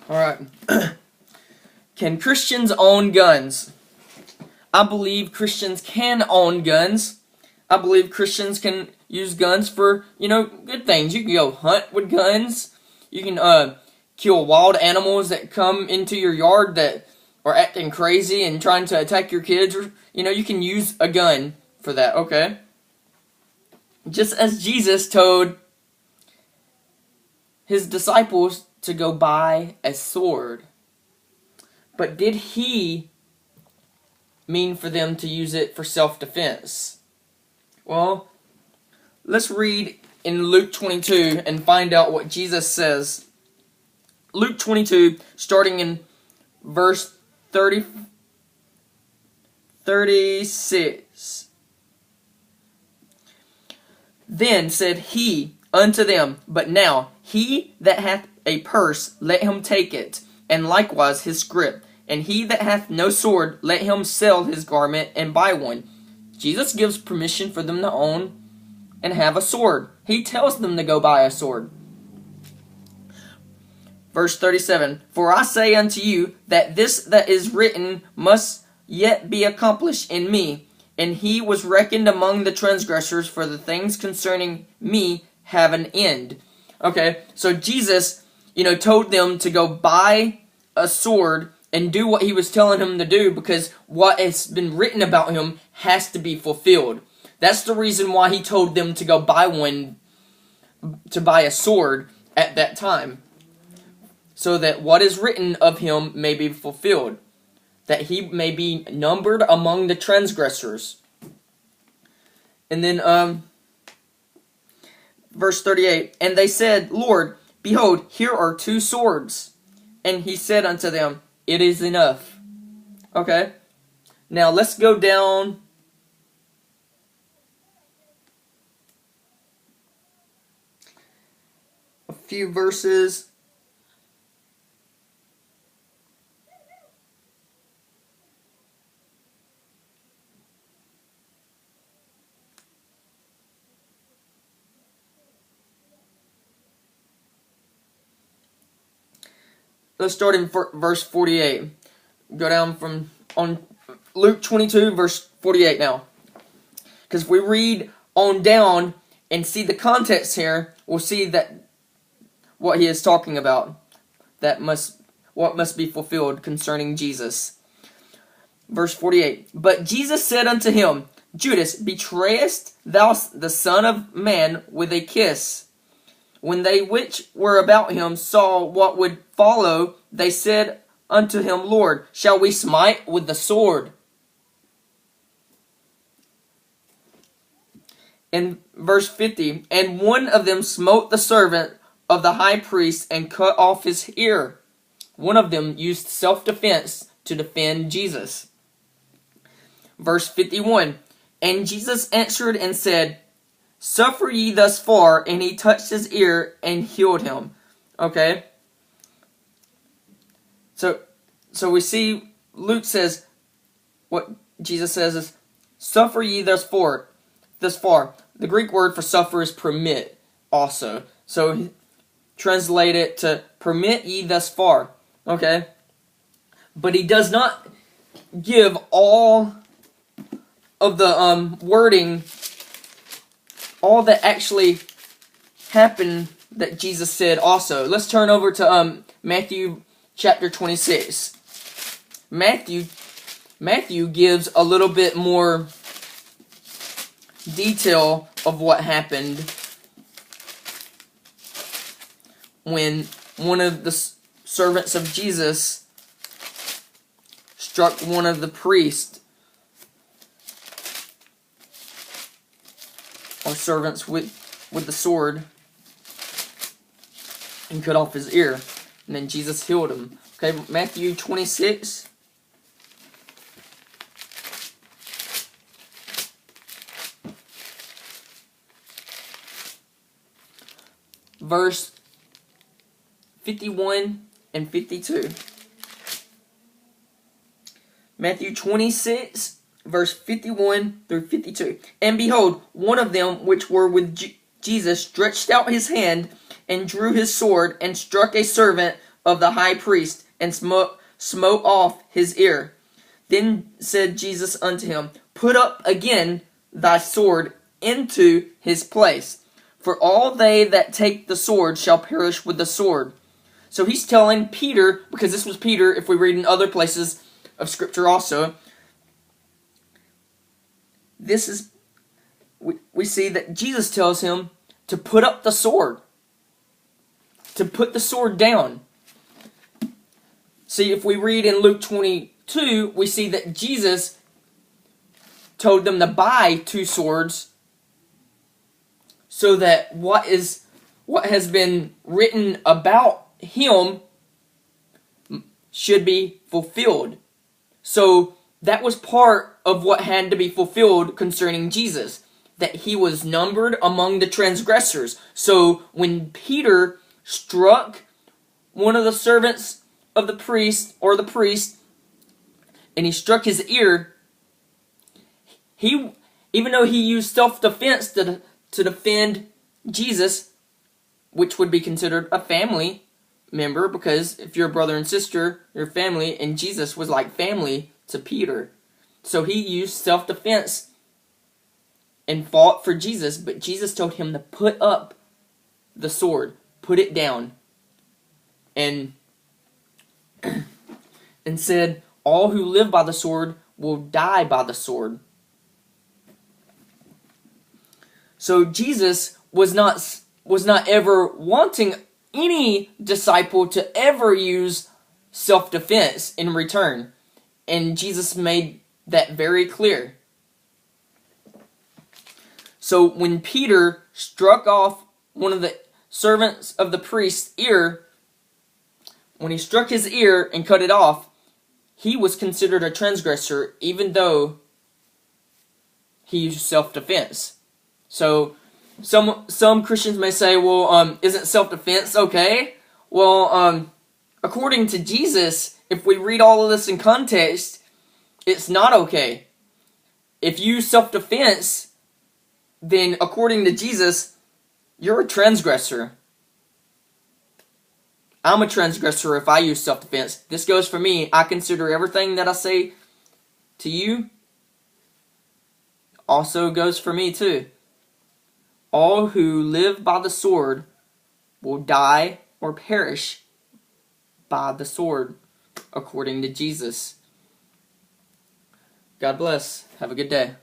Alright. Can Christians own guns? I believe Christians can own guns. I believe Christians can use guns for, good things. You can go hunt with guns. You can kill wild animals that come into your yard that are acting crazy and trying to attack your kids. Or, you can use a gun for that, okay? Just as Jesus told his disciples to go buy a sword. But did he mean for them to use it for self-defense? Well, let's read in Luke 22 and find out what Jesus says. Luke 22, starting in verse 36. Then said he unto them, But now he that hath a purse, let him take it, and likewise his scrip. And he that hath no sword, let him sell his garment and buy one. Jesus gives permission for them to own and have a sword. He tells them to go buy a sword. Verse 37, For I say unto you, that this that is written must yet be accomplished in me. And he was reckoned among the transgressors, for the things concerning me have an end. Okay, so Jesus, told them to go buy a sword and do what he was telling him to do, because what has been written about him has to be fulfilled. That's the reason why he told them to go buy a sword at that time. So that what is written of him may be fulfilled. That he may be numbered among the transgressors. And then, verse 38, And they said, Lord, behold, here are 2 swords. And he said unto them, It is enough. Okay. Now let's go down a few verses. Let's start in verse 48. Go down on Luke 22, verse 48 now. Because if we read on down and see the context here, we'll see that what he is talking about. What must be fulfilled concerning Jesus. Verse 48. But Jesus said unto him, Judas, betrayest thou the Son of Man with a kiss? When they which were about him saw what would follow, they said unto him, Lord, shall we smite with the sword? In verse 50, And one of them smote the servant of the high priest and cut off his ear. One of them used self-defense to defend Jesus. Verse 51, And Jesus answered and said, Suffer ye thus far, and he touched his ear and healed him. Okay? So we see Luke says, what Jesus says is, Suffer ye thus far. The Greek word for suffer is permit also. So translate it to permit ye thus far. Okay? But he does not give all of the wording, all that actually happened that Jesus said also. Let's turn over to Matthew chapter 26. Matthew gives a little bit more detail of what happened when one of the servants of Jesus struck one of the priests or servants with the sword and cut off his ear. And then Jesus healed him. Okay, Matthew 26. Verse 51 and 52. Matthew 26, verse 51 through 52. And behold, one of them which were with Jesus stretched out his hand and drew his sword and struck a servant of the high priest, and smote off his ear. Then said Jesus unto him, Put up again thy sword into his place. For all they that take the sword shall perish with the sword. So he's telling Peter, because this was Peter, if we read in other places of Scripture also, we see that Jesus tells him to put up the sword, to put the sword down. See, if we read in Luke 22, we see that Jesus told them to buy 2 swords so that what has been written about him should be fulfilled. So that was part of what had to be fulfilled concerning Jesus, that he was numbered among the transgressors. So when Peter struck one of the servants of the priest, and he struck his ear, even though he used self-defense to defend Jesus, which would be considered a family member, because if you're a brother and sister, you're family, and Jesus was like family to Peter. So he used self-defense and fought for Jesus, but Jesus told him to put up the sword, put it down, and said, all who live by the sword will die by the sword. So Jesus was not ever wanting any disciple to ever use self-defense in return. And Jesus made that very clear. So when Peter struck off one of the servants of the priest's ear, when he struck his ear and cut it off, he was considered a transgressor, even though he used self-defense. So some Christians may say, well, isn't self-defense okay? Well, according to Jesus, if we read all of this in context, it's not okay. If you use self-defense, then according to Jesus, you're a transgressor. I'm a transgressor if I use self-defense. This goes for me. I consider everything that I say to you also goes for me too. All who live by the sword will die or perish by the sword, according to Jesus. God bless. Have a good day.